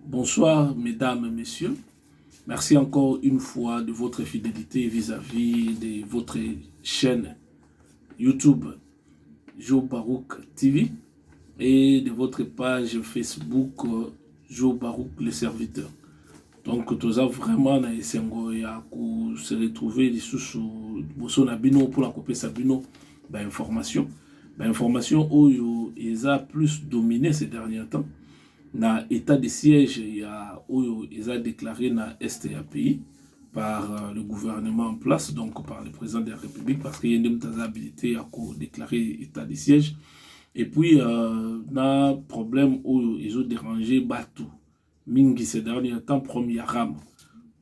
Bonsoir, mesdames et messieurs. Merci encore une fois de votre fidélité vis-à-vis de votre chaîne YouTube Joe Barouk TV et de votre page Facebook Joe Barouk le serviteur. Donc, tout ça vraiment na esengo ya ku se retrouver lisusu boso na bino pour la couper sa bino information. Information oyo eza plus dominé ces derniers temps. Na état de siège, il y a oyo a déclaré na STAPI par le gouvernement en place, donc par le président de la République, parce qu'il y a une habilité à déclarer état de siège. Et puis, na problème où ils ont dérangé Batou. Mingi ces derniers temps, premier ram.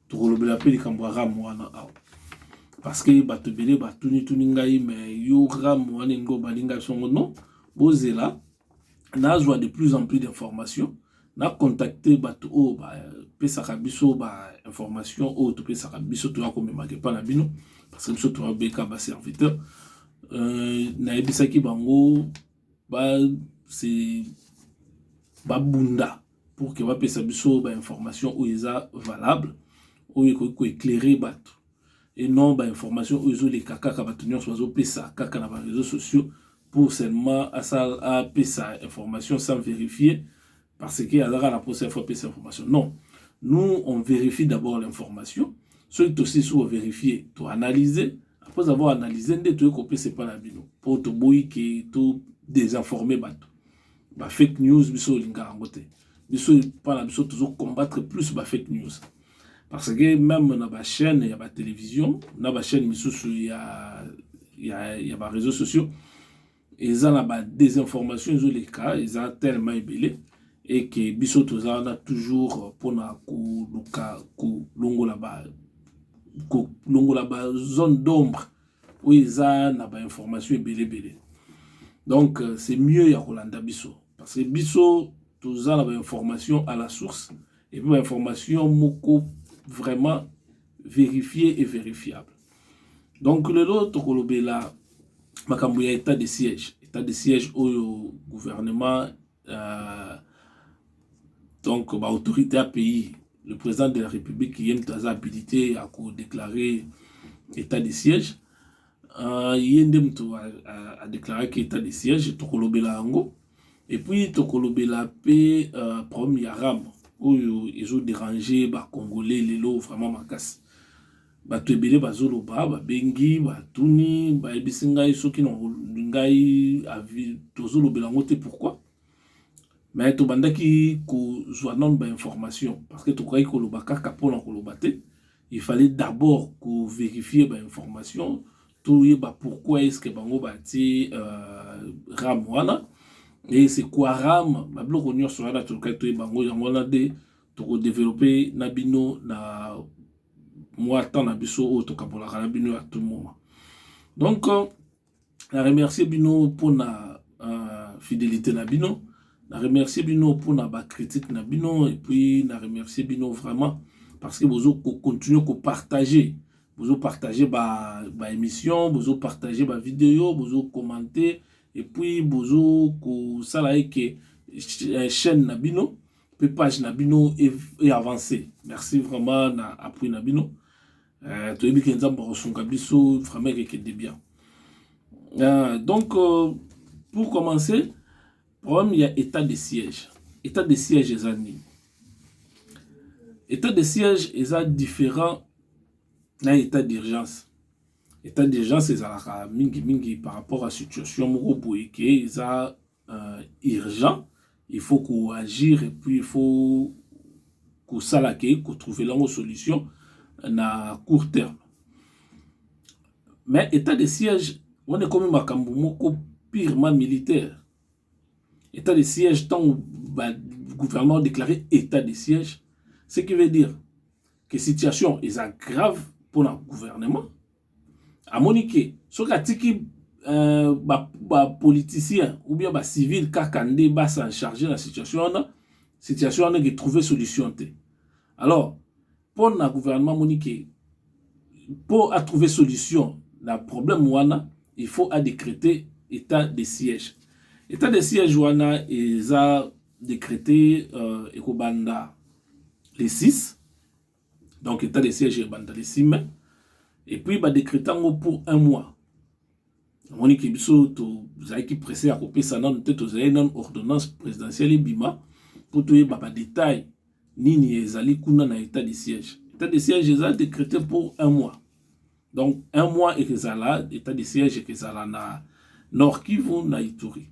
Tout le monde appelle comme ram wana. Parce que Batou Bele, Batou ni tuningai, mais yo ram wana ngo balinga son non. Bozela, na joie de plus en plus d'informations. Na contacté Batou o ba pesaka biso ba information o to pesaka biso to comme marqué pas na bino parce que biso to beka ba serviteur na ebisaki bango ba c'est ba bunda pour que ba pesa biso ba information o eza valable o ko éclairer Batou et non ba information o izo les kaka ka batunyo so pesa kaka na ba réseaux sociaux pour seulement à pesa information sans vérifier. Parce qu'il y a la procédure pour cette information. Non. Nous, on vérifie d'abord l'information. Ceux qui aussi sont vérifiés, tu analyser. Après avoir analysé, tu as copié, c'est pas la bino. Pour te bouiller qui tout désinformer, bah fake news, biso linga angote. Biso pas la biso toujours combattre plus bah fake news. Parce que même dans la chaîne, il y a la télévision, dans la chaîne, il y a les réseaux sociaux. Ils ont la désinformation, ils ont les cas, ils ont tellement ébélé. Et que biso toza na toujours pour na ku longola ba zone d'ombre où ils a na ba information belé. Donc c'est mieux ya kolanda biso parce que biso toza na ba information à la source et puis ba information moko vraiment vérifiée et vérifiable. Donc le lot kolobela makambo ya état de siège au gouvernement donc, l'autorité à pays, le président de la République qui est habilité à déclarer état de siège, il a déclaré qu'il état de siège, et puis Tokolobela paix premier arabe, où ils ont dérangé les Congolais, les lots vraiment macasse. Bato ebele bazoloba, bengi, batuni, ebisingai, soki ngai avi, tozolobela ngote pourquoi? Mais tu bandaki ko zoanon ba information parce que tu croyais que le bakaka pour l'encolobate, il fallait d'abord ko vérifier ba information tout y ba pourquoi est-ce que bango bati ram wana et c'est quoi ram ba bloko nyo so ala to ka to bango yango na de to développer na bino na moi tant na biso o to kabola na bino à tout moment. Donc la remercier bino pour na fidélité na bino. Je remercie Bino pour la critique na Bino et puis je remercie Bino vraiment parce que vous continuez à partager. Vous partagez ma émission, vous partagez ma vidéo, vous commentez et puis vous savez que la chaîne na Bino, la page na Bino est avancée. Merci vraiment na appui na Bino. Tu es bien vraiment que bien. Donc pour commencer. Problème, il y a état de siège. État de siège est ani. État de siège est différent d'un état d'urgence. État d'urgence est mingi par rapport à la situation qui est urgent. Il faut qu'on agir et puis il faut qu'on s'alake, qu'on trouve la solution à court terme. Mais état de siège, on est comme un purement militaire. État de siège, tant le gouvernement a déclaré état de siège, ce qui veut dire que la situation est grave pour le gouvernement. À Monique, ce qui politicien ou bien civil qui s'en charger de la situation est de trouver solution. Alors, pour le gouvernement Monique, pour trouver solution, le problème, il faut décréter état de siège. État de siège wana est décrété ekobanda les 6. Donc, état de siège est dans les 6 mai. Et puis, décrétant pour 1 mois. On dit que vous avez pressé à couper ça dans une ordonnance présidentielle et bima pour tout les détails ni ezali kuna na état de siège. État de siège est décrété pour 1 mois. Donc 1 mois et que ça là état de siège et que ça là na Nord Kivu na Ituri.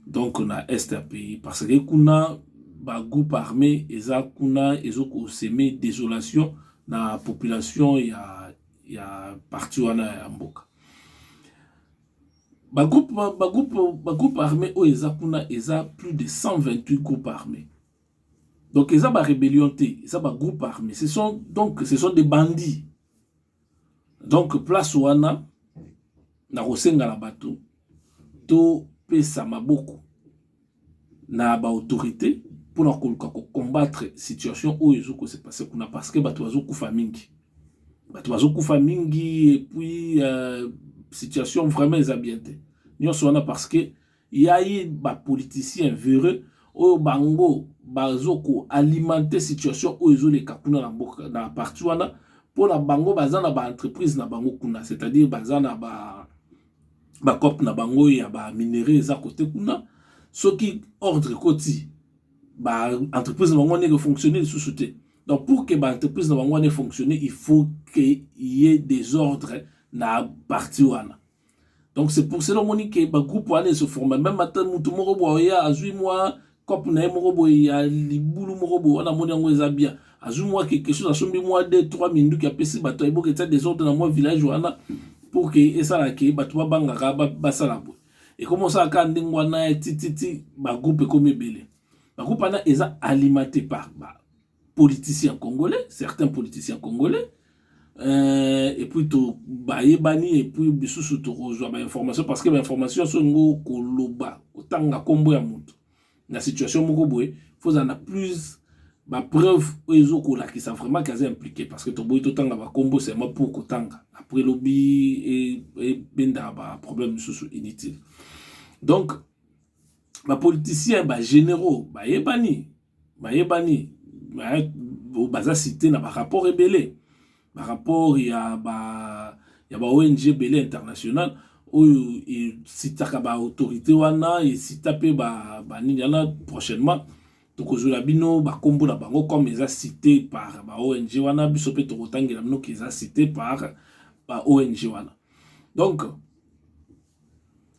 Donc on a est à pays parce que kuna ba groupe armé eza kuna ezoko semer désolation na population ya parti wana ya mboka. Ba groupe armé o eza kuna eza plus de 128 groupes armés. Donc ils ont ba rébellion ils ont ba groupe armé. Ce sont des bandits. Donc place wana na rosenga la bateau to pesa maboko na ba autorité pour na combattre situation où ils ont se passer kuna parce que bato bazo kufa mingi. Bato bazo kufa mingi et puis situation vraiment exabiente. Nous sommes parce que il y a eu ba politiciens véreux au bango bazoko alimenter situation où ils ont les kapuna na parti wana pour la bango bazana ba entreprise na bango kuna, c'est-à-dire bazana ba cop na bango ya ba minerais za côté kuna ce qui ordre côté ba entreprise na bango ne fonctionner sous sauter. Donc pour que ba entreprise na bango ne fonctionner, il faut qu'il y ait des ordres na parti wana. Donc c'est pour cela que ba groupe wana se forme même matin mutu moko boya azui moi cop na moko boya libulu moko bo na moni ngo eza bien azui moi quelque chose asombi moi 2-3 minutes qui a pesi bato ebo que des ordres dans moi village wana pour que et ça la ke bato ba bangaka ba sala bo et comment ça ka ndingo wana tititi ba groupe comme belé ba groupe wana eza alimenté par politiciens congolais, certains politiciens congolais. Et puis tout bani et puis bisusu to rejoa ba information parce que ba information so ngo koloba otanga kombo ya mutu na situation moko boye faut en a plus ba preuve ezo ko la qui sont vraiment quasi impliqué parce que to boye to tanga ba kombo c'est moi pour kotanga après lobby et benda ba problème sous inutile. Donc ba politiciens ba généraux ba yebani baza cité na ba rapport rebelle. Par rapport il y a ONG belé international où il citaka ba autorité wana et citapé ba niniana prochainement to kozula bino ba kombo na bango comme ils a cité par ba ONG wana biso pe to kotangela bino qu'ils a cité par ba ONG wana. Donc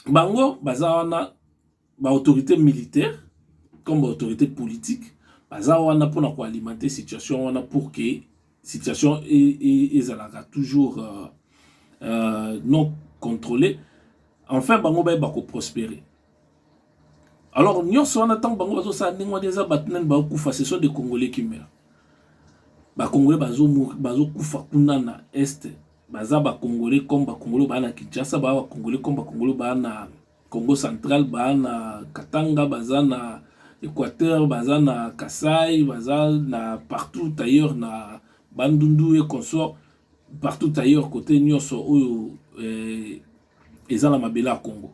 bango baza wana ba autorité militaire comme ba autorité politique baza wana pour na ko alimenter situation wana pour que situation est toujours non contrôlée. Enfin, bango ba prospérer. Alors, nous sommes en attendant bango bazo sa ndengwa déjà batnen ba kufa, ce sont des Congolais qui meurent. Ba Congolais bazo kufa kuna na est, baza ba Congolais comme ba Congolais ba na Kinshasa, ba Congolais comme ba Congolais ba na Congo central, ba na Katanga, baza na Équateur, baza na Kasai, baza na partout ailleurs na Bandundu et consort, partout ailleurs côté Nyoso où ils ont la mabela à Congo.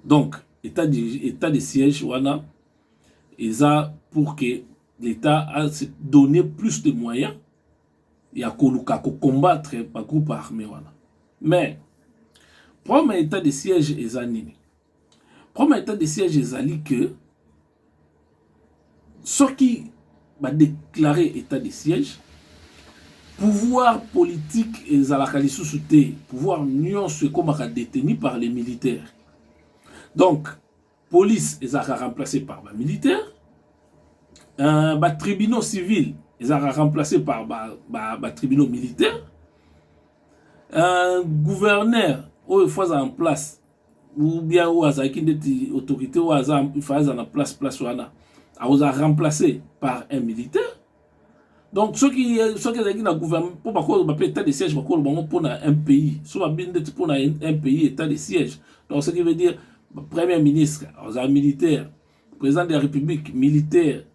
Donc état de siège wana eza pour que l'État a donné plus de moyens et à combattre par groupe armé wana. Mais premier état de siège eza nini? Premier état de siège ezali que ce qui va déclarer état de siège, pouvoir politique et zalakali sous-souté, pouvoir nion se comme détenu par les militaires. Donc, police est remplacé par les militaires, tribunaux civils est remplacé par les tribunaux militaires, gouverneur ou fois en place ou bien ou azaki des autorités ou azam phase en place wana a remplacé par un militaire. Donc ceux qui ont na gouvernement pour pas état de siège pour un pays, soit bien pour un pays état de siège. Donc ce qui veut dire premier ministre un militaire, président de la République militaire,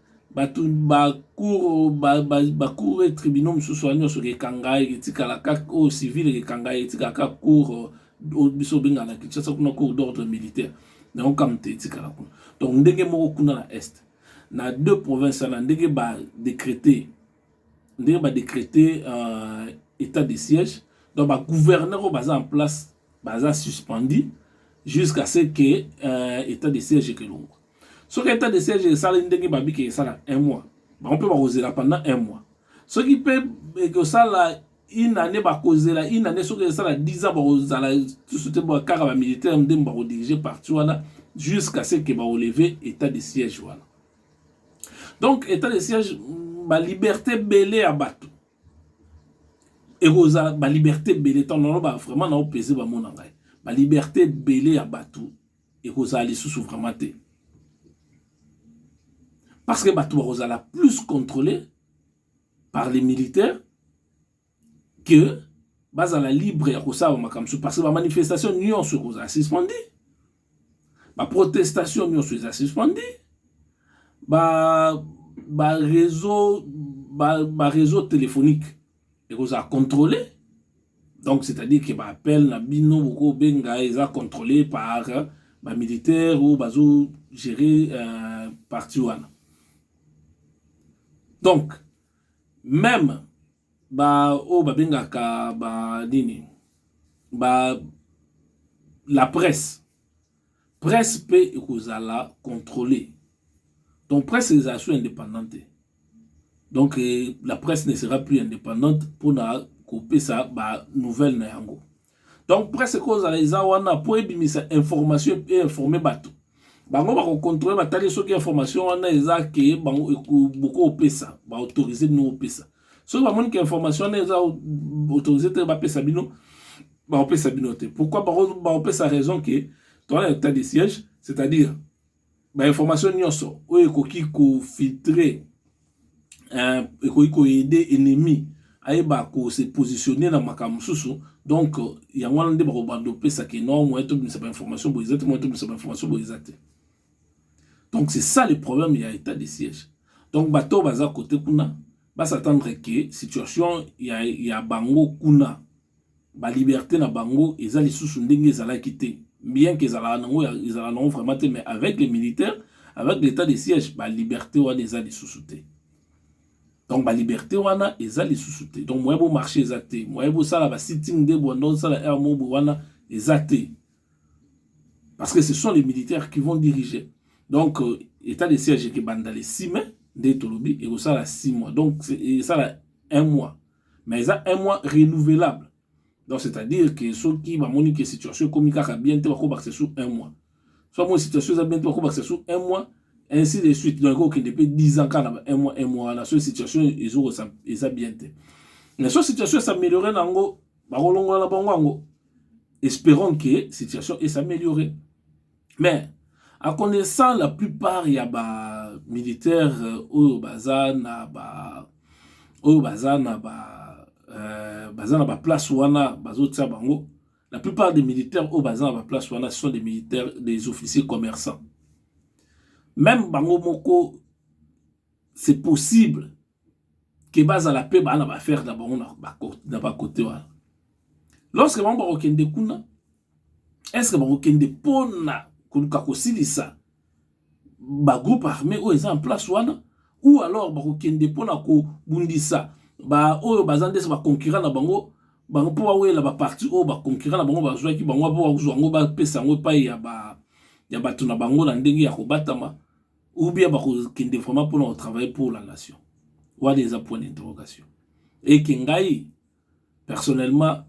cour et tribunal sous soignant sur les kangai etika la au civil et kangai etika ka cour au biso benga na Kinshasa kuna cour d'ordre militaire. Donc comme etika la donc ndenge moko kuna na est. na deux provinces na ndenge ba décréter état de siège. Donc ba gouverneur baza en place baza suspendu jusqu'à ce que état de siège que longo. Ce que état de siège ça ndenge ba bi que ça là 1 mois. Ba on peut ba causer là pendant 1 mois. Ce qui peut que ça là une année ba causer là une année ce que ça là 10 ans ba ozala tout ce ba car militaire ndem ba diriger partout là jusqu'à ce que ba relever état de siège voilà. Donc état de siège ba liberté belé à bateau. Et rosa ba liberté belé tant non ba vraiment na opéser ba mon ngai. Ba liberté belé à bateau et rosa ali sous vraiment té. Parce que bateau rosa la plus contrôlé par les militaires que base à la libre rosa parce que la manifestation n'y sur rosa suspendu. La protestation n'y sur suspendu. Réseau téléphonique et vous a contrôlé. Donc c'est-à-dire que appel na bino beaucoup benga est contrôlé par militaire ou bazo géré parti wana. Donc même benga ka la presse peut la contrôler. Donc, presse est indépendante. Donc, la presse ne sera plus indépendante pour couper sa nouvelle Nayango. Donc, presse cause à les awana pour ébimer information et informer bateau. Bango va contrôler batali ce qui information on a eza que beaucoup opesa ba autoriser nous opesa. So ba monique information on eza autoriser te ba pesa bino ba opesa binote. Pourquoi ba opesa raison que dans l'état de siège, c'est-à-dire ba information nyonso o ekoki ko filtrer ekoki ko aider ennemi ayeba ko se positionner na makambo susu. Donc yango wana nde ba ko bando pesa que non moi to bisa ba information bo exactement moi to bisa ba information bo exactement. Donc c'est ça le problème, il y a état de siège. Donc bateau baza côté kuna va s'attendre que situation il y a bango kuna ba liberté na bango ezali susu ndenge ezala quitté. Bien qu'ils ont vraiment, mais avec les militaires, avec l'état de siège, la liberté wana eza les sous-soutés. Donc la liberté wana eza les sous-soutés. Donc moi bon marché exacté, moi bon ça la sitting de bon ça la air mo wana exacté. Parce que ce sont les militaires qui vont diriger. Donc état de siège qui banda les 6 mois de Tolobi et ça la 6 mois. Donc ça la 1 mois. Mais ça 1 mois renouvelable. Donc, c'est-à-dire que ceux qui vont moniquer situation comme ça, bien c'est sous 1 mois. Soit mon situation est bien c'est sous 1 mois, ainsi de suite. Donc, depuis 10 ans, quand 1 mois, la seule situation est bien. La seule situation s'améliorer, espérons que la situation est s'améliorer. Mais, en connaissant la plupart, il y a des militaires au bazana, bazana place wana bazotsa bango. La plupart des militaires au bazana place wana sont des militaires, des officiers commerçants. Même bango moko c'est possible que baza la paix bana ba faire d'abord na ba côté wana. Lorsque bango ba okende kuna, est-ce que ba okende pona kuluka kosilisa ba groupe armé ou en place wana ou alors ba okende pona ko bundisa ba oyo bazande ba concurrent na bango po wela ba parti o ba concurrent na bango ba zwa ki bango po wa ngo ba pesa ngo pa ya batu na bango na ndenge ya kobatama ou bien ba ko kende vraiment pour travailler pour la nation. Wa des points d'interrogation. Et que ngai personnellement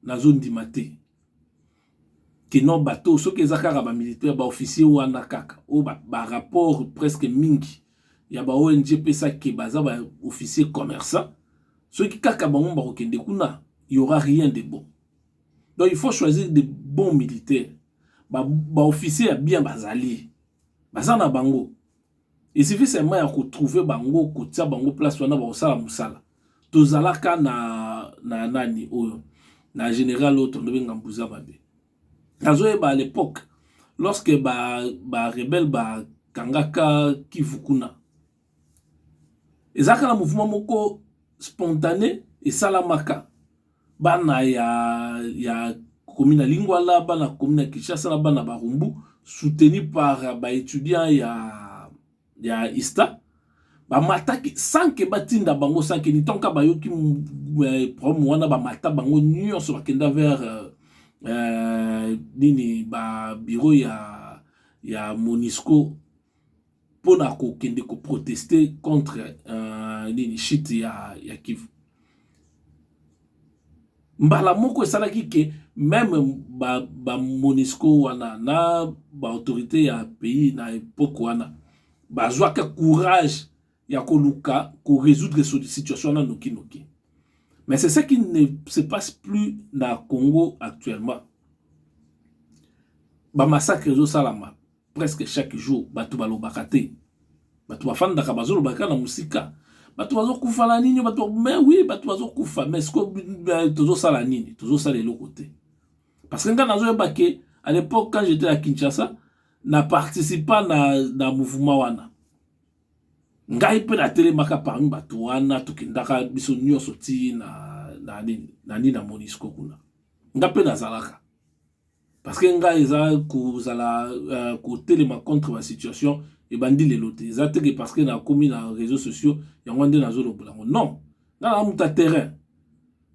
na zone dimate que non bateau ce que zakara ba militaire ba officier ou anakaka o ba rapport presque mingi ya ba ONG pesa ke baza ba officier commerçant. Ceux qui kakabamon barokende kuna, il y aura rien de bon. Donc il faut choisir des bons militaires. Ba officier bien bazali. Bazana bango. Il suffit seulement de trouver bango kotia bango place wana ba osala musala. Tozalaka na nani oyo. Na général auto ndobenga mbuza babe. Nazoye ba à l'époque lorsque ba rebelle ba kangaka Kivukuna. Ezaka na mouvement moko spontané et salamaka bana ya commune Lingwala bana commune Kinshasa bana Barumbu soutenu par ba étudiants ya Ista ba mataki sans que batinda bango sans que ni tonka bayoki problème wana ba mata bango nyonso bakenda vers nini ba bureau ya Monisco pour na ko kende ko protester contre nini shit ya Kivu. Mbala moko esalaki ke même ba Monisco wana na ba autorité ya pays na époque wana bazwaka courage ya koluka ko résoudre cette situation na noki. Mais c'est ce qui ne se passe plus dans Congo actuellement. Ba massacre zo salama presque chaque jour batu balobaka te. Batu bafanda ka bazolobaka na musika. Batu bazokufa la nini batu mais oui batu bazokufa mais ce que tozo sala nini tozo sala eloko te. Parce que nga nazo bake à l'époque quand j'étais à Kinshasa na participa na mouvement wana. Ngai pe na télé maka parmi batu wana tukindaka biso nyonso ti na nini na Monisco kuna. Nga pe na zalaka. Parce que nga eza kozala kotelema contre la situation et bandi les lotés. Exactement parce que na commis dans les réseaux sociaux yango nde nazolo bolango. Non. Na muta terrain.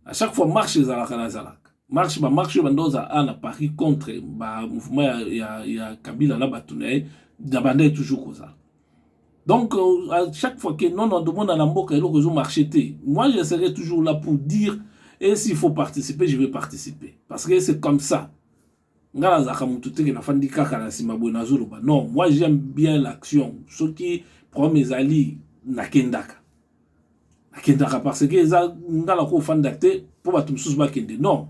À chaque fois marche ezalaka na zalaka. Marche bandoza na Paris contre ba mouvement ya Kabila na Batunaye na bande toujours kozala. Donc à chaque fois que non on demande à Namboka et l'autre marché té. Moi je serai toujours là pour dire et s'il faut participer, je vais participer parce que c'est comme ça. Non, moi j'aime bien l'action. Ce qui prend mes alliés, nakendaka. Nakendaka parce que ça, ngala ko fandate pour batum susba kende. Non.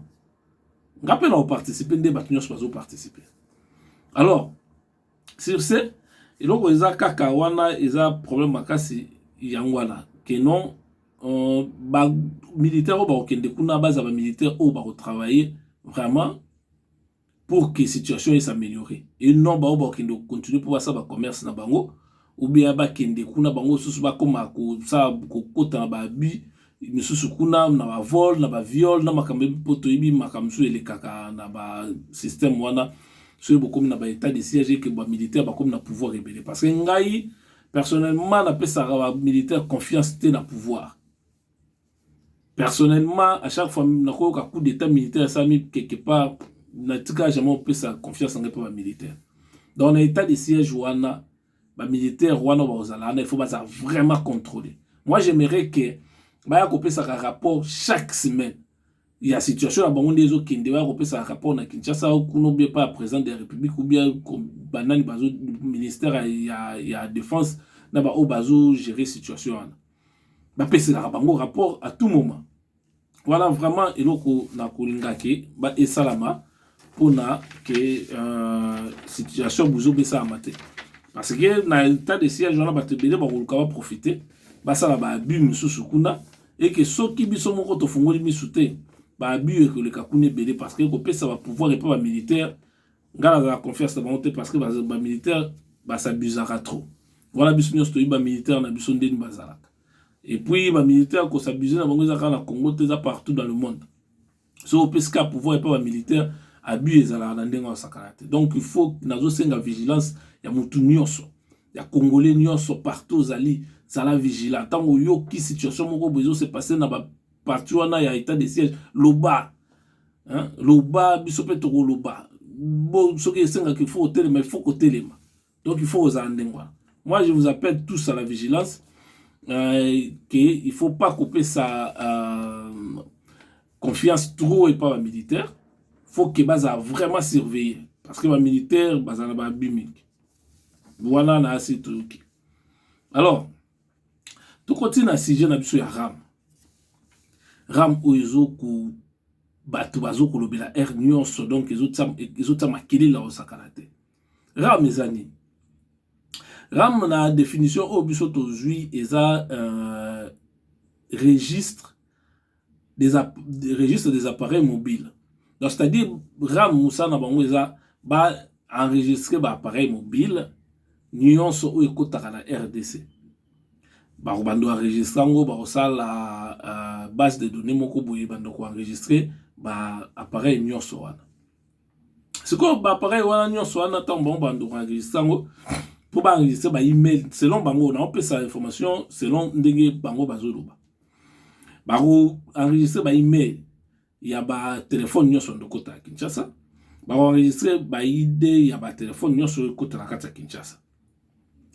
Ngapé na participer ndé batunyo pas participer. Alors, sur ce, et donc eza kaka wana eza problème makasi yangwana que non ba militaire ba kende kuna baza ba militaire au ba travailler vraiment pour que la situation s'améliore. Et non, bah, on continue pour ça, bah, commerce na bango, ou bien bah, kende kuna bango, sous bah, comme ça, kota na ba bi, mais sous kuna na ba vol, na ba viol, na makambe poto ibi makamsu ele kaka na ba système wana, sur beaucoup na ba état de siège que ba militaire bah comme na pouvoir rebelle. Parce que ngai personnellement na pe ça militaire confiance té na pouvoir. Personnellement, à chaque fois na ko ka coup d'état militaire ça mis quelque part na tika jamais on peut sa confiance en les militaires. Dans l'état de siège wana ba militaire wana ba il faut pas vraiment contrôler. Moi j'aimerais que ba ko pesa rapport chaque semaine. Il y a situation à bango des autres qui devoir ko pesa rapport na Kinshasa ou kuno bien pas président de la République ou bien banani bazo ministère il y a défense na ba o bazo gérer situation wana. Ba pesa bango rapport à tout moment. Voilà vraiment eloko na kolingaki ba esalama pour que situation bouzo besa amate parce que na état de siège on a batebele ba ko profiter ba sala ba abus mususu kuna et que soki biso moko to fungoli misute ba abus que le kakune belé parce que ko pesa ba pouvoir et pas ba militaire ngala la confiance na bango parce que ba militaire ba s'abusera trop. Voilà biso nyos to ba militaire na biso ndeni bazalaka et puis ba militaire ko s'abuser na bango za kana Congo teza partout dans le monde. So pesca pouvoir et pas ba militaire abus ezala na ndenga wa sakalate. Donc il faut nazo senga vigilance ya mutu nyonso ya congolais nyonso partout zali zala vigilant tango yo ki situation moko bezo se passer na ba partout wana ya état de siège loba hein loba biso pe to loba bon ce que senga qu'il faut hôtel mais il faut côté donc il faut aux ndenga. Moi je vous appelle tous à la vigilance que il faut pas couper sa confiance trop et pas militaire. Faut que baza vraiment surveiller parce que les militaires baza na ba bimik voilà na assez truc. Alors tout continue à sujet na biso ya ram oizo ku batu bazo ko lobela nyonso donc ezota makili la osakalate ram ezani ram na définition o biso to zui eza registre des appareils mobiles. Donc, c'est-à-dire, RAM Moussa na bango eza ba enregistrer ba appareil mobile nyonso o ekotaka na RDC. Ba bando enregistrer ngo ba osala base de données moko boye bando ko enregistrer ba appareil nyonso wana. C'est quoi ba appareil wana nyonso wana tant bon bando enregistrer ngo Pour enregistrer ba email selon bango on peut ça information selon ndenge bango bazoloba. Baro enregistrer ba email il y a ba téléphone nyoso ndokota Kinshasa. Baro enregistrer ba idée ya ba téléphone nyoso kota na kata Kinshasa.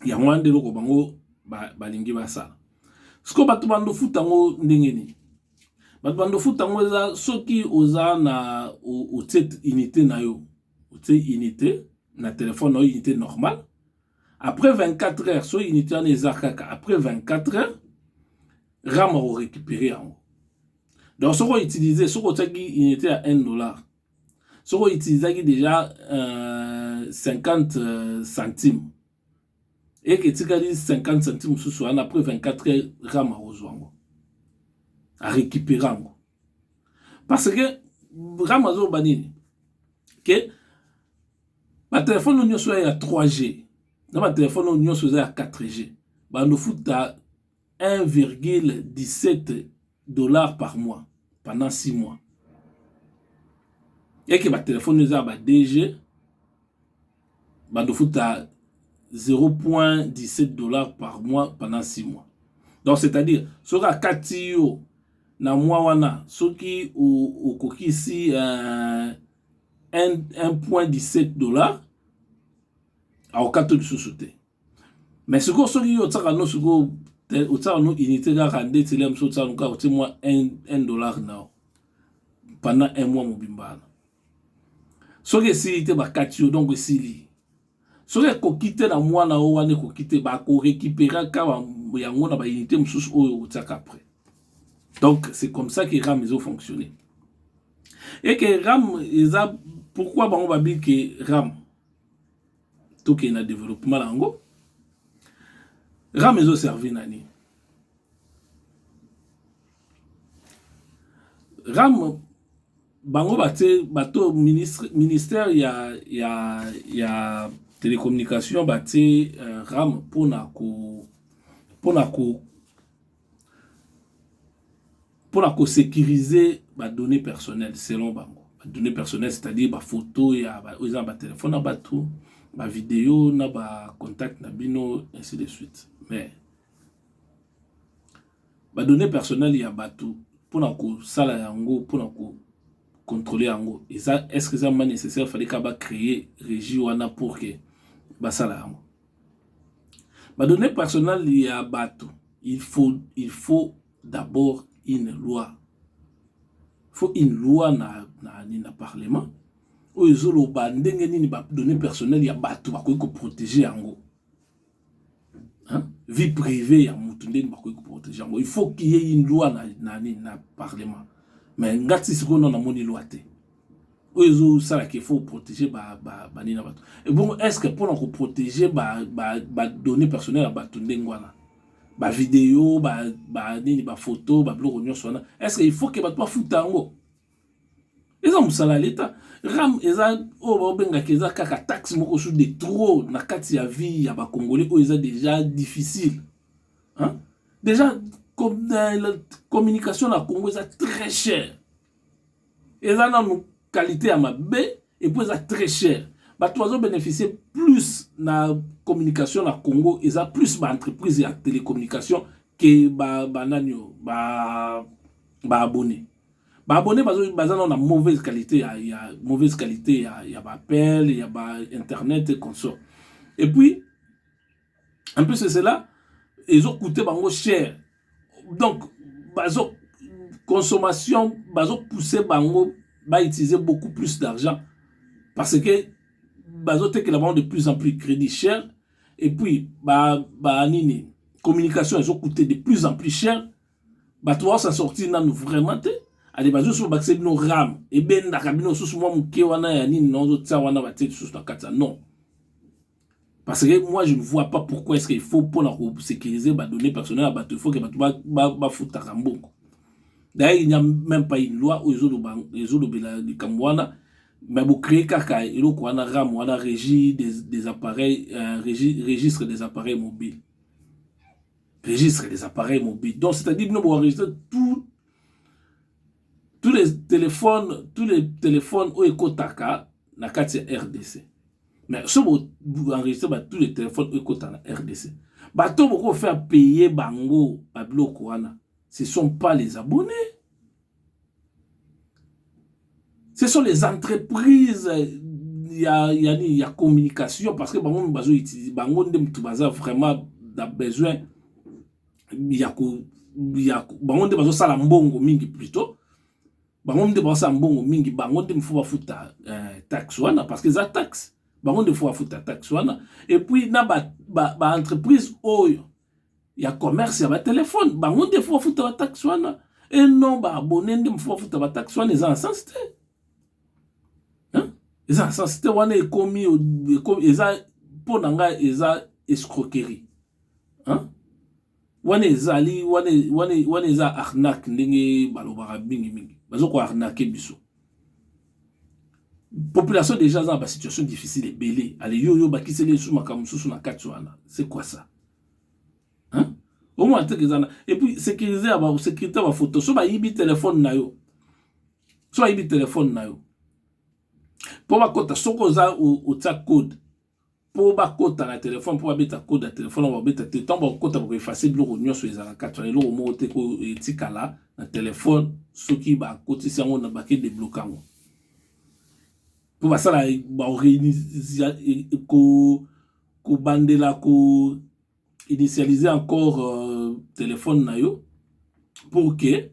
Ya mwande loko bango balingi basala. Siko batu bando futango ndenge ni. Batu bando futango za soki oza na o tête unité na yo. O tête unité na téléphone na unité normal. Après 24 heures, so unité en ezakaka après 24 heures, RAM va récupérer en haut. Donc ce qu'on utilisait, ce qu'on unité à $1. Ce qu'on utilisait déjà 50 centimes. Et que tu as 50 centimes sous soi, après 24 heures, RAM a rejoint. À récupérer en haut. Parce que RAM a rejoint. Que ma téléphone nous soit à 3G. Dans ma téléphone nous soit à 4G. Bah nous fout à $1,17 par mois pendant 6 mois. Et que ma téléphone nous a à 2G. Bah nous fout à $0,17 par mois pendant 6 mois. Donc c'est-à-dire, sur à 4 yo na mois wana, ce qui au coquille ici $1,17 au 4 de sous-souté. Mais ce que ce qui au tsaka no ce que au tsaka no unité ga rande télém so tsaka no ka au moins $1 na pendant 1 mois mobimba. Ce que si te ba 4 yo donc si li. Ce que ko quitter na mois na o wane ko quitter ba ko récupérer ka yango na ba unité msusu o tsaka après. Donc c'est comme ça que RAM ils ont fonctionné. Et que RAM pourquoi on va dire que RAM tout qui est dans développement lango RAM ils ont servi nani RAM bango bato ministère il y a télécommunication baté RAM pour sécuriser les données personnelles selon bango. Les données personnelles, c'est-à-dire les photos, les téléphones, les vidéos, les contacts, ainsi de suite. Mais les données personnelles, il y a tout pour contrôler yango. Est-ce que c'est nécessaire? Il fallait créer régie pour que ça yango. Les données personnelles, il y a tout. Il faut d'abord une loi. Il faut une loi na parlement où ils ont les données personnelles, il y a bateau pour protéger yango. Vie privée, protéger yango. Il faut qu'il y ait une loi na parlement. Mais ngati siko na moni loi te. Où ils ont ça qu'il faut protéger et bon, est-ce que pour protéger données personnelles à bateau ndengwana? Vidéo, photo, est-ce qu'il faut que tu fasses foutango? Ils ont ça l'État. RAM, ils ont kaka taxe moko sur de trop na kati ya vie ya ba Congolais où ils ont déjà difficile. Hein? Déjà comme la communication na Congo est très cher. Ils ont une qualité à ma B et puis c'est très cher. Tu as bénéficié plus de la communication na Congo, ils ont plus d'entreprises de télécommunication que abonnés. Abonnés, ils ont une mauvaise qualité, il y a mauvaise qualité, il y a appel, il y a internet et consort. Et puis, en plus de cela, ils ont coûté cher. Donc, consommation, ils ont poussé à utiliser beaucoup plus d'argent parce que bazote que la banque de plus en plus crédit cher et puis communication ils ont coûté de plus en plus cher toi ça sortir nan vraiment te allez bazo sur baxé no RAM et ben na kabino sous moi muke wana ya nini non tsa wana baté sous na kata non parce que moi je ne vois pas pourquoi est-ce qu'il faut pour sécuriser les données personnelles à bateau il faut que bateau fouta rambongo d'ailleurs il n'y a même pas une loi où ils ont le Kambwana. Mais vous créez kaka et donc on a RAM, on a régie des appareils, registre des appareils mobiles, registre des appareils mobiles. Donc c'est-à-dire que nous avons enregistré tous les téléphones où éco taka na kati RDC. Mais si vous enregistrez tous les téléphones écoutants en RDC, bateau beaucoup faire payer bango bablo koana. Ce ne sont pas les abonnés. Ce sont les entreprises. Il y a communication parce que bango bazo utilise bango ndem tu baza vraiment da besoin. Il y a bango ndem bazo sala mbongo mingi plutôt. Bango ndem bazo sala mbongo mingi bango ndem faut bafuta taxe wana parce que za taxe. Bango ndem faut bafuta taxe wana et puis na ba entreprise oyo il y a commerce, il y a téléphone. Bango ndem faut bafuta taxe wana et non ba abonné ndem faut bafuta taxe wana les en sens ils ont sensité wana ekomi eza ponanga eza escroquerie hein wana ezali wana eza arnaque ndenge balobaka mingi bazo ko arnaquer biso population déjà dans ba situation difficile ebele ale yo bakisele sous makamususu na kati wana c'est quoi ça hein au moins te kezana et puis sécuriser ba sécurité ba photo so ba yibi téléphone na yo pour ma code soko za ou ta code pour ba code na téléphone pour ba code à téléphone on va beta temps ba code pour effacer le rognon sur les ala 4 le mo te ko etikala na téléphone soki ba code si on na ba ke débloquer pour ba ça la ba organiser ko bandela ko initialiser encore téléphone na yo pour que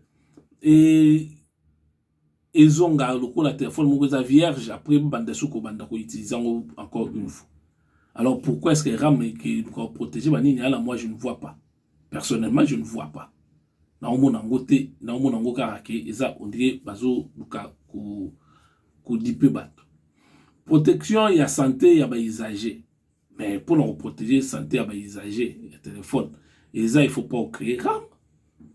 ils ont le téléphone moko vierge après banda soko banda ko utiliser encore une fois. Alors pourquoi est-ce que RAM qui doit protéger banini là moi je ne vois pas. Personnellement je ne vois pas. Na omona ngote na omona ngoka rake eza on dirait bazo luka ko dipe bato. Protection il y a santé il y a ba usager. Mais pour nous protéger santé il y a ba usager, il y a téléphone. Et ça il faut pas créer RAM. Il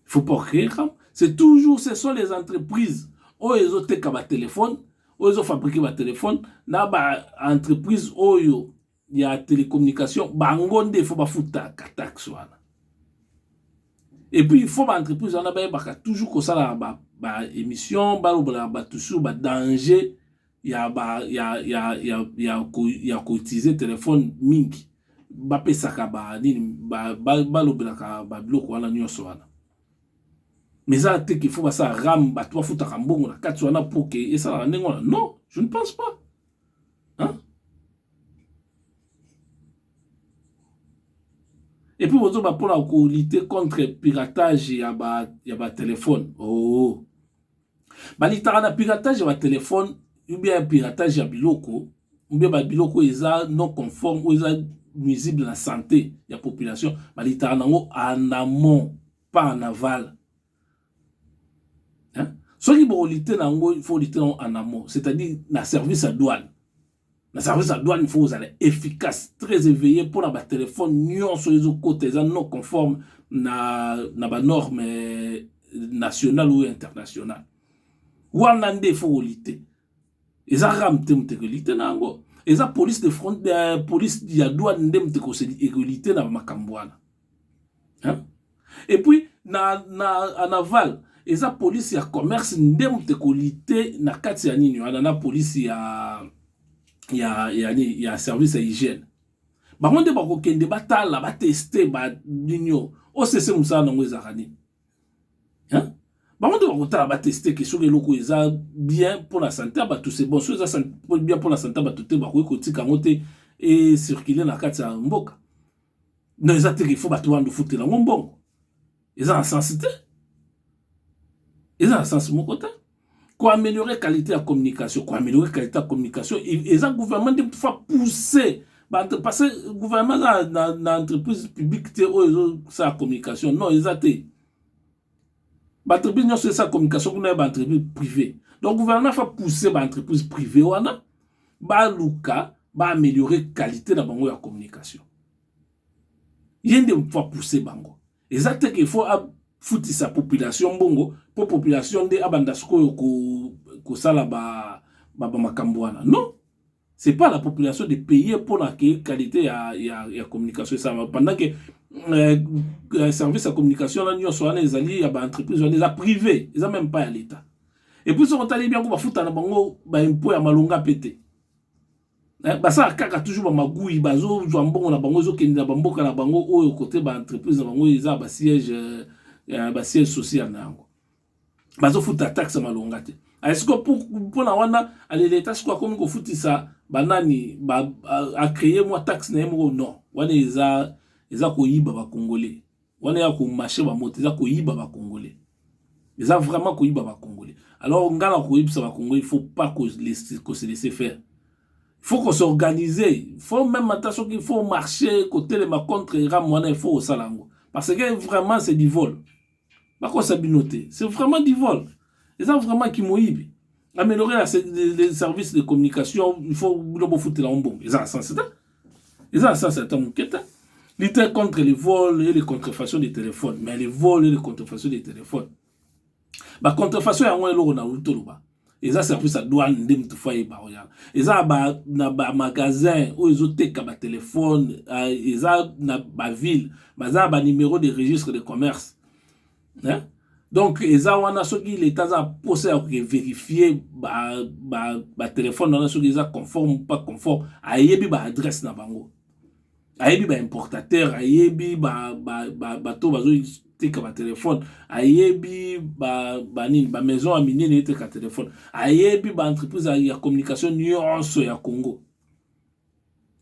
faut pas créer RAM. C'est toujours, ce sont les entreprises où ils ont des téléphones, où ils ont fabriqué des téléphones, na ba entreprise où il y a télécommunication, bangonde il faut ba fouta taxe wana. Et puis il faut ba entreprise on a ba toujours que ça la ba émission, ba toujours ba danger, il y a ko utiliser téléphone mingi. Ba pesaka ba nini ba lobelaka ba bloc wana nyonso wana. Mais ça, qu'il faut ça ram, toi foutre un bon, la katsuana pour que et ça non, je ne pense pas. Hein? Et puis vous avez pour lutter contre le piratage, il y a téléphone. Oh. Bah littéralement piratage il téléphone, ou bien piratage ya biloko, ou bien biloko est non conforme ou est nuisible à la santé de la population. Bah littéralement en amont, pas en aval. Ce qui il faut lutter en amont, c'est-à-dire dans le service à douane. Dans le service à douane, il faut être efficace, très éveillé pour la téléphone, sur les autres côtés, non conforme à la norme nationale ou internationale. Ou en Inde, il faut lutter. Et ça ramte lutter nango. Et ça police de front, police de douane, égalité dans Makambouana. Et puis, en aval, et ça police ya commerce ndem te qualité na kati ya nini na police ya service à hygiène ba monde ba ko kende batala ba tester ba ninyo o sese musa na ngweza kani hein ba monde ba ko tala ba tester que soki loko eza bien pour la santé ba tout c'est bon so ça bien pour la santé ba tout ba ko tika ngote et circuler na kati ya mboka no eza te qu'il faut ba to wandu futé na ngombongo eza en sensité. Ils ont un sens mon côté. Quoi améliorer la qualité de la communication, et ça, le gouvernement doit pouvoir pousser. Parce que le gouvernement dans l'entreprise publique, c'est la communication. Non, ils ont été. L'entreprise, c'est sa communication, c'est l'entreprise privée. Donc, le gouvernement doit pousser l'entreprise privée, va améliorer la qualité de la communication. Il y a des fois pousser bango. Exactement qu'il faut foutre sa population bongo pour population de abandasko ko sala ba makambwana. Non, c'est pas la population de payer pour la qualité ya communication ça pendant que service à communication là nyo so les alliés ya ba entreprise les a privé, ils a même pas à l'état. Et puis on tali bien ko ba fouta na bango ba impôt ya malonga pété. Basa kaka toujours ba magui bazo jwambongo na bango zo kenda bamboka na bango oyo côté ba entreprise na bango eza ba siège social na yango. Bazo futa taxe malonga te. Est-ce que pour na wana ale l'état quoi comme ko futisa banani ba a créer moi taxe na yemo non. Wana eza ko yiba ba congolais. Wana ya ko marché ba moto eza ko yiba ba congolais. Eza vraiment ko yiba ba congolais. Alors ngala ko yibisa ba congolais, il faut pas que se laisser faire. Il faut qu'on s'organise. Il faut même attention qu'il faut marcher côté les contre Ramwana, il faut au salango. Parce que vraiment c'est du vol. C'est vraiment du vol. Et ça vraiment qui moïbe. Améliorer les services de communication, il faut le foutre là en bon. Et ça c'est un mouquette. Lutter contre les vols et les contrefaçons des téléphones. Mais les vols et les contrefaçons des téléphones. La contrefaçon, il y a un euro dans le bas. Et ça service à douane ndem tu faye ba oya. Et ça na ba magasin où ils ont tek ba téléphone, et ça na ba ville, ba numéro de registre de commerce. Hein? Donc et ça wana soki l'état a posé à vérifier ba téléphone na soki ça conforme ou pas conforme, ayebi ba adresse na bango. Ayebi ba importateur, ayebi ba to bazo teka ba téléphone, ayebi ba maison à miner ne teka téléphone, ayebi ba entreprise ya communication nyonso ya Congo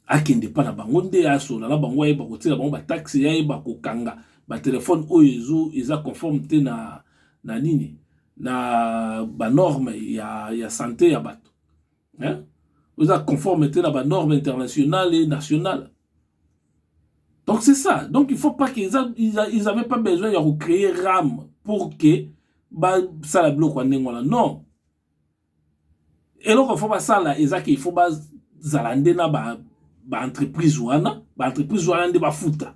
akende pa na bango nde aso na bango ayeba ko tela bango ba taxi ayeba ko kanga ba téléphone oyo eza conforme te na nini na ba norme ya santé ya bato, hein, eza conforme te na ba norme internationale et nationale. Donc c'est ça. Donc il faut pas qu'ils avaient pas besoin de créer RAM pour que ça la bloque non. Et donc il faut pas ça là, il faut pas zalande na ba entreprise wana, ba entreprise wana de ba futa.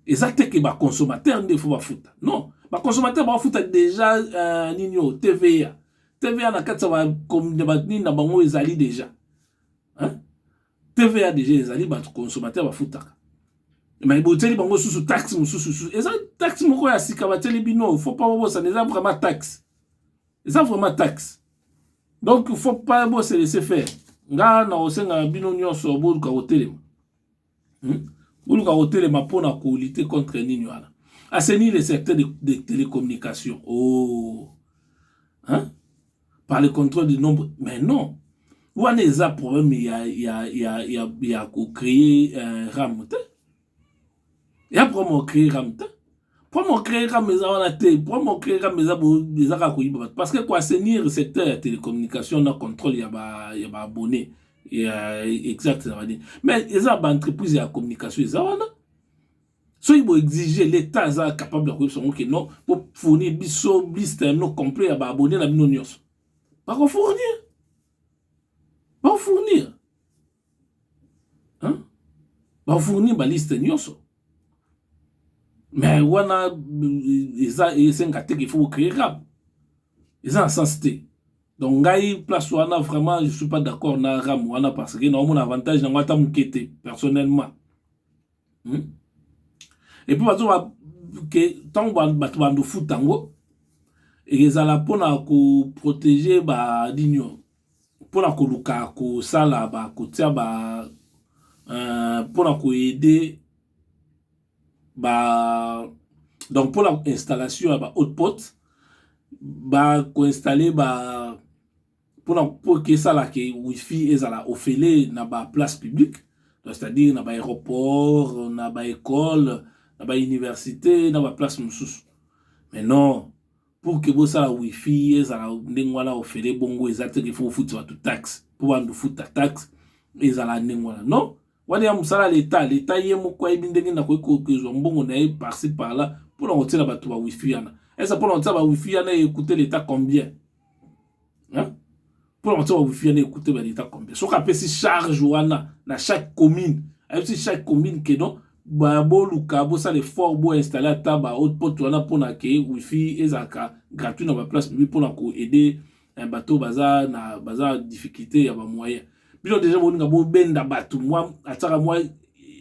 Exact que ba consommateur ne faut pas futa. Non, ba consommateur ba futa déjà nino TVA. TVA na katsa ba comme de ba ni na bango ezali déjà. Hein? TVA déjà ezali ba consommateur ba futa. Mais il y a des taxes, et ça, taxe, il faut pas ça n'est vraiment taxe. C'est vraiment taxe. Donc, il ne faut pas se laisser faire. Nga na osenga bino nyonso boluka hotelema. Boluka hotelema pona ko lutter contre nini wana. Assainir le secteur de télécommunications. Oh. Hein? Par le contrôle du nombre. Mais non. Où en est le problème, il y a créer un RAM. Il y a pour créer ramta. Pour créer parce que quoi assainir le secteur de télécommunication dans contrôle il y a abonné exact ça va dire. Mais les entreprises de communication ils ont so ils vont exiger l'état est capable de faire que non pour fournir biso liste non complet à abonné la minonios. Pas fournir. Pas fournir. Hein? Pas fournir la liste nyonso. Mais wana il faut créer RAM. Ils ont un sens T. Donc ngai place wana vraiment je suis pas d'accord na RAM wana parce que non mon avantage na ngata mukete personnellement. Et puis bato que tant batu futango et ezala pona ko protéger ba dinyo pona ko luka ko sala ba ko tia ba pona ko aider donc pour l'installation à haute porte ko installer pour que ça là que wifi est à la offré na ba place publique, c'est-à-dire na ba aéroport na ba école na ba université na ba place mususu. Mais non, pour que vous ça la wifi est à la ndengwala offré bongo exact qu'il faut foutre tout taxe pour en foutre taxe est à la ndengwala non. Wani ya musala l'état yemo kwa ibindenge na ko mbongo na par-ci par-là pour la retirer ba tuba wifi yana. Et ça pour la retirer ba wifi yana écouter l'état combien? Hein? Pour la retirer ba wifi yana écouter ba l'état combien? So ka pesi charge wana na chaque commune. Et si chaque commune que non ba boluka bo ça les fort bo installer ta ba haute porte wana pour na ke wifi ezaka gratuit na ba place publique pour la ko aider un bateau baza na baza difficulté ya ba moyen. Bilo déjà bon nga bo benda batu moi ataka moi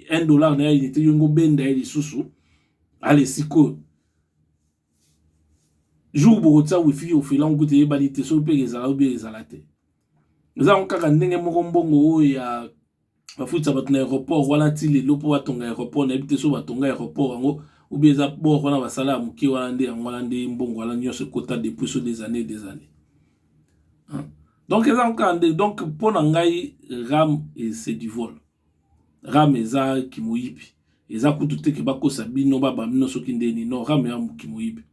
$1 na unité yongo benda eli susu allez siko jour bo tsa wifi au filan goûter balité so pe ezala ou bien ezala te eza kaka ndenge moko mbongo ya bafutisa bato na aéroport wana ti lelo mpo batonga aéroport na yebi te so batonga aéroport yango ou bien eza bord wana basala ya moke wana nde yango wana nde mbongo wana nyonso ekota depuis so des années donc eza kaka nde donc mpo na ngai ram c'est du vol ram eza kimoyibi eza kutu te ke bakosa bino babamino soki ndeni non ram ya kimoyibi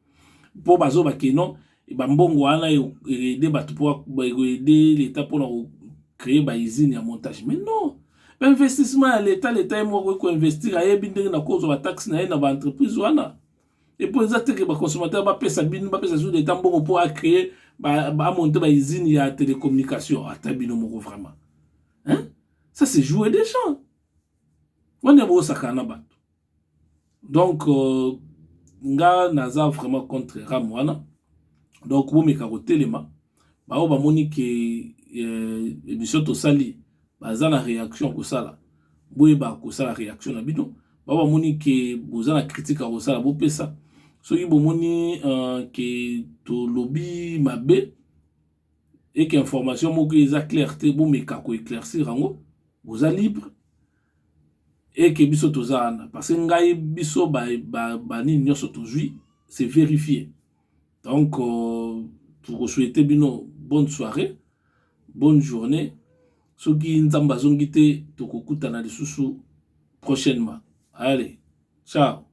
mpo bazobake non bambongo wana ede bato mpo ede l'état mpona créer bausine ya montage mais non investissement ya l'état ye moko ekoinvestir ayebi ndenge na kozwa bataxe na ye na baentreprise wana epo eza teke baconsommateur bapesa bino bapesa sur l'état mbongo mpo acréer bamonte bausine ya télécommunication ata bino moko vraiment ça c'est jouer des gens wana bosaka na bato donc nga naza vraiment contre ram wana donc bomeka kotelema bao bamoni ke émission tosali baza na réaction kosala boyeba kosala réaction na bino bao bamoni ke boza na critique kosala bopesa soki bomoni ke tolobi mabe et que information moko eza clair te bomeka ko éclaircir yango boza libre et que biso tozana parce que ngai biso nini nyonso tozwi c'est vérifié donc pour vous souhaiter bino bonne soirée bonne journée soki nzamba zongi te tokokutana lisusu prochainement allez ciao.